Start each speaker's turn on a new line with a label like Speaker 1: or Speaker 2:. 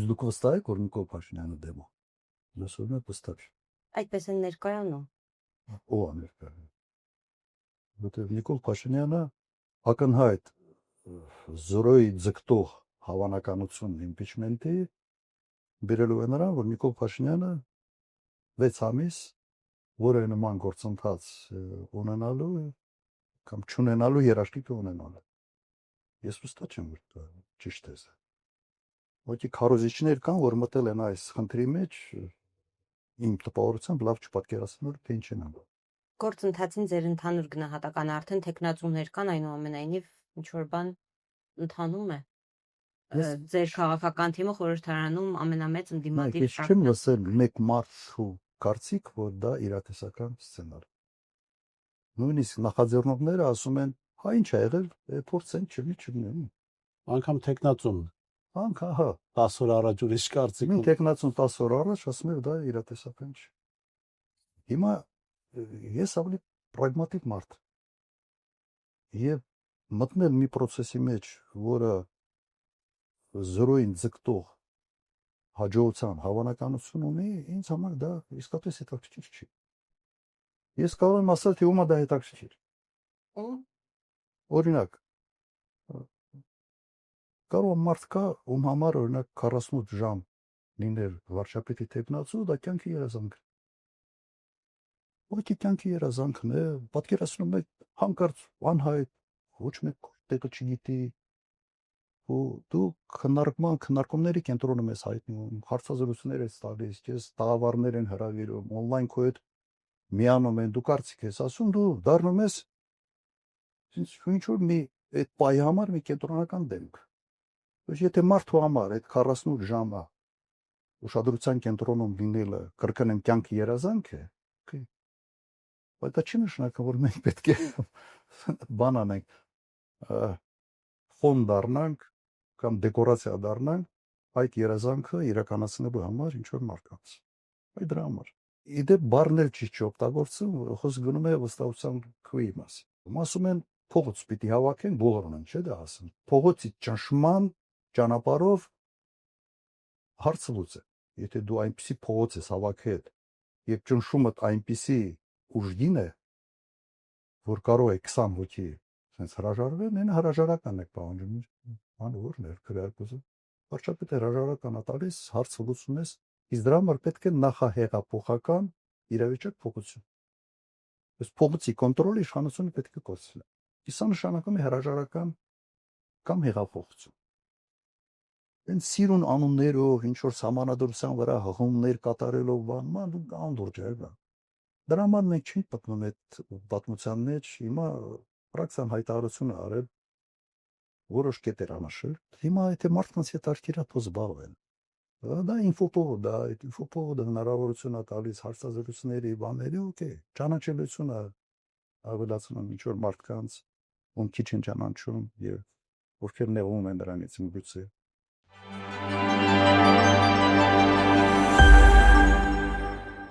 Speaker 1: դուք վստահ եք, որ Նիկոլ Փաշինյանը դեմ է։ Ես օրինակ վստահ չեմ։
Speaker 2: Այդպես են ներկայանում։
Speaker 1: Ո՞վ է ներկայանում։ Որտեղ Նիկոլ Փաշինյանը ակնհայտ զորոյի ձգտող հավանականություն իմպիչմենտի բերելու է նրան, որ Նիկոլ Փաշինյանը 6 ամիս որը նման գործընթաց ունենալու կամ չունենալու երաշխիք ունենալու։ Ես վստահ չեմ, որ դա ճիշտ է։ Ոքի քարոզիչներ կան, որ մտել են այս խնդրի մեջ, իմ տպավորությամբ լավ չպատկերացնում, որ թե ինչ են անում։
Speaker 2: Գործընթացին ձեր ընդհանուր գնահատականը արդեն տեխնացուներ կան, այնուամենայնիվ ինչ որ բան ընթանում է։ Ձեր քաղաքական թիմը խորհրդարանում ամենամեծ ընդդիմադիր
Speaker 1: Ես չեմ լսել մեկ մարդու կարծիք, որ դա իրատեսական սցենար։ Նույնիսկ նախաձեռնողները ասում են, հա ինչ ա եղել, փորձենք չլինի։
Speaker 3: Անկամ տեխնացուն
Speaker 1: Անկա, հա,
Speaker 3: 10 օր առաջ ուրիշ կարծիք
Speaker 1: մի տեխնացուն 10 օր առաջ ասում էր դա իրատեսական չէ։ Հիմա ես ավելի պրագմատիկ մարդ եւ մտնել մի process-ի մեջ, որը զրոյին ձգտող հաջողության հավանականություն ունի, ինձ համար դա իսկապես հետաքրքիր չի։ Ես կարող եմ ասել, թե ում է դա հետաքրքիր։ Օրինակ, կարող է մարդ կա, ում համար օրինակ 48 ժամ լիներ վարչապետի տեխնացու, դա կյանքի երազանք։ Ոքի կյանքի երազանքն է, պատկերացնում եք հանկարծ անհայտ, ոչ մեկ տեղը չգիտի, ու դու քննարկումների կենտրոնում ես հայտնում, հարցազրույցներ ես տալիս, ես տաղավարներ են հրավիրում, on-line քո հետ միանում են, դու կարծիք ես ասում, դու դառնում ես ինչ որ մի այդ պայի համար մի կենտրոնական դեմք։ Եթե մարդու համար այդ 48 ժամը ուշադրության կենտրոնում լինելը կրկնեմ կյանքի երազանք է, բայց դա չի նշանակում, որ մենք պետք է բան անենք, ֆոն դառնանք կամ դեկորացիա դառնանք այդ երազանքը իրականացնելու համար ինչ որ մարդկանց։ Այդ դրա համար։ Իդեպ բառներ ճիշտ չօգտագործում, խոսք գնում է վստահության քույի մասին։ Ասում են փողոց պիտի հավաքեն, բոլորն են, չէ՞ դա ասում։ Փողոցի ճնշման ճանապարհով հարցը լուծը։ Եթե դու այնպեսի փողոց ես հավաքել, եւ ճնշումդ այնպեսի ուժգին է, որ կարող է 20 հոգի sense հրաժարվել, այն հրաժարական է պահանջում։ Անորն է քրեարկուզը։ Վարչապետը հրաժարական է տալիս, հարցը լուծում ես, իսկ դրա համար պետք է նախահեղափոխական իրավիճակ փոխություն։ Այս փողոցի կոնտրոլը իշխանությունը պետք է կոչվի։ Իսկ սա նշանակում է հրաժարական կամ հեղափոխություն։ Այն սիրուն անուններով, ինչ որ համանadrության վրա հղումներ կատարելով բանման, դու անդուրջ է դա։ Դրա համար մենք չենք պատմում այդ պատմության մեջ, հիմա պրակտիկան հայտարարություն է արել որոշ կետեր անշել։ Հիմա եթե մարդկանց հետ արկիրա թող զբաղվեն։ Դա ինֆոպովոդ է, այդ ինֆոպովոդը հնարավորություն է տալիս հարցազրույցների, բաների, օքեյ, ճանաչելիությունը ավելացնում ինչ որ մարդկանց, ում քիչ են ճանաչում եւ ովքեր նեղվում են դրանից միգուցե։